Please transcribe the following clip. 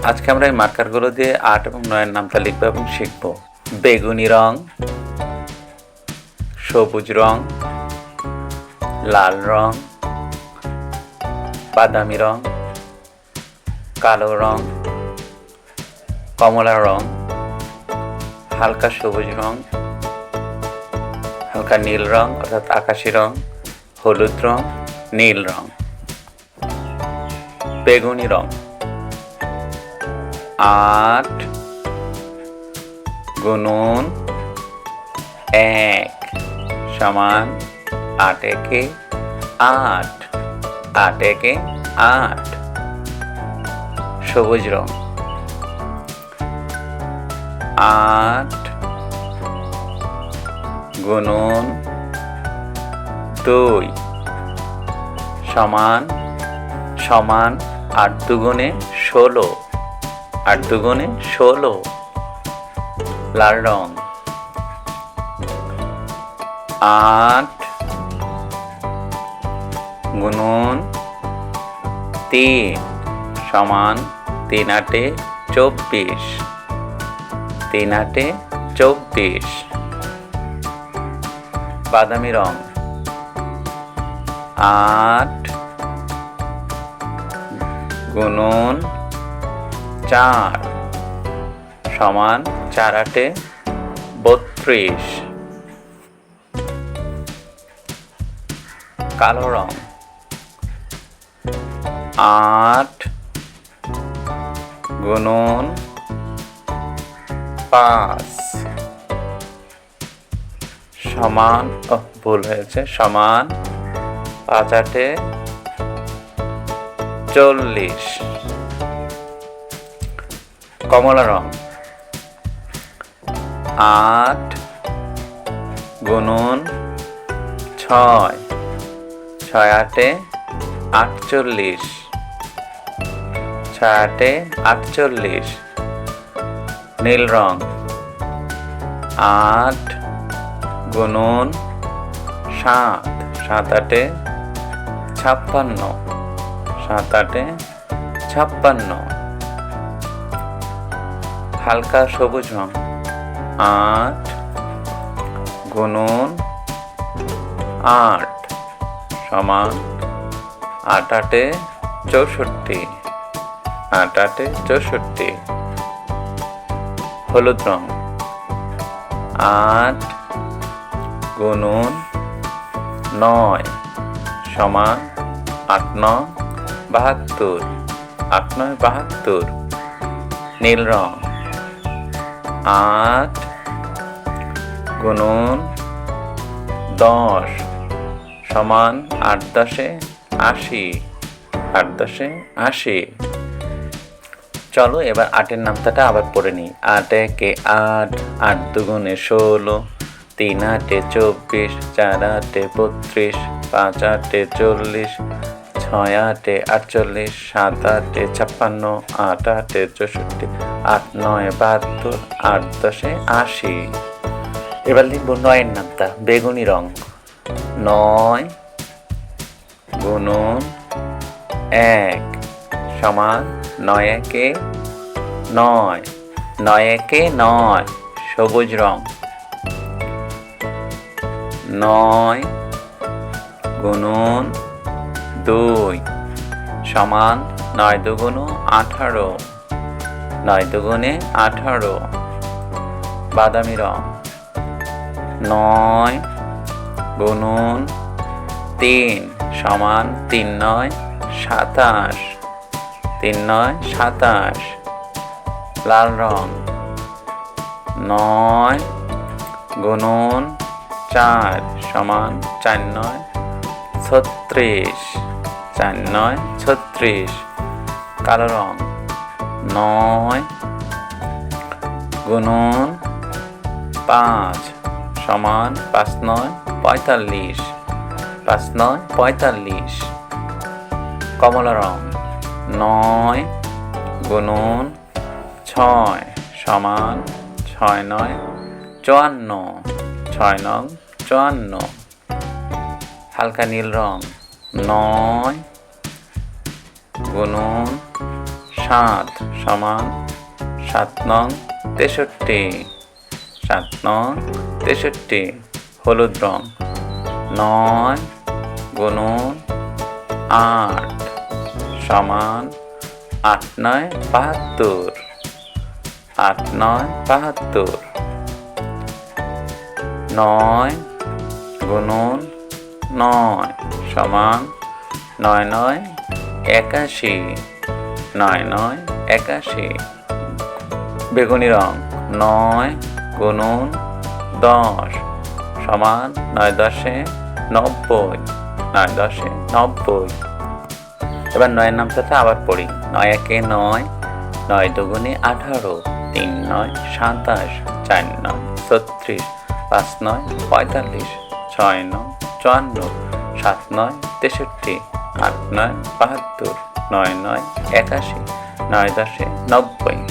আজকে আমরা এই মার্কারগুলো দিয়ে ৮ এবং ৯-এর নামটা লিখব এবং শিখব। বেগুনি রং, সবুজ রং, লাল রং, বাদামি রং, কালো রং, কমলা রং, হালকা সবুজ রং, হালকা নীল রং অর্থাৎ আকাশি রং, হলুদ রং, নীল রং। বেগুনি রং ৮ গুণন ১ সমান ৮ একে ৮, ৮ একে ৮। সবুজ রং ৮ গুণন ২ সমান ৮ দুগুণে ১৬, ৮ দুগুণে ১৬। লাল রং ৮ গুণন ৩ সমান ৩ ৮-এ ২৪, ৩ ৮-এ ২৪। বাদামি রং ৮ গুণন ৪ সমান ৪ ৮-এ ৩২। কালো রং ৮ গুণন ৫ সমান ভুল হয়েছে সমান ৫ ৮-এ ৪০। কমলা রং ৮ গুণন ৬, ৬ ৮-এ ৪৮, ৬ ৮-এ ৪৮। নীল রং ৮ গুণন ৭, ৭ ৮-এ ৫৬, ৭ ৮-এ ৫৬। হালকা সবুজ রং ৮ গুণন ৮ সমান ৮ ৮-এ ৬৪, ৮ ৮-এ ৬৪। হলুদ রং ৮ গুণন ৯ সমান ৮ ৯ ৭২, ৮ ৯ ৭২। নীল রং ৮ গুণন ১০ সমান ৮ ১০-এ ৮০, ৮ ১০-এ ৮০। চলো এবার ৮-এর নামতাটা আবার পড়ে নিই। ৮ একে ৮, ৮ দুগুণে ১৬, ৩ ৮-এ ২৪, ৪ ৮-এ ৩২, ৫ ৮-এ ৪০, ৬ ৮-এ ৪৮, ৭ ৮-এ ৫৬, ৮ ৮-এ ৬৪, ৮ ৯ ৭২, ৮ ১০-এ ৮০। এবার লিখব ৯-এর নামতা। বেগুনি রং ৯ গুণন ১ সমান ৯ একে ৯, ৯ একে ৯। সবুজ রং ৯ গুণন ২ সমান ৯ ২গুণ ১৮, ৯ দুগুণে ১৮। বাদামি রং ৯ গুণন ৩ সমান ৩ ৯ ২৭, ৩ ৯ ২৭। লাল রং ৯ গুণন ৪ সমান ৪ ৯ ৩৬, ৪ ৯ ৩৬। কালো রং ৯ গুণন ৫ সমান ৫ ৯ ৪৫, ৫ ৯ ৪৫। কমলা রং ৯ গুণন ৬ সমান ৬ ৯ ৫৪, ৬ ৯ ৫৪। হালকা নীল রং ৯ গুণন 7 সমান 7 নং 63, 7 নং 63 হলুদ রং। 9 গুণন 8 সমান 8 9 72, 8 9 72। 9 গুণন 9 সমান 9 9 81, 9 9 81। বেগুনি রং 9 গুণন 10 সমান 9 10 90, 9 10 90। এবার 9 নামটাতে আবার পড়ি। 9 1 9, 9 2 18, 3 9 27, 4 9 36, 5 9 45, 6 9 54, 7 9 63, 8 9 72, 9 9 81, 9 10 90।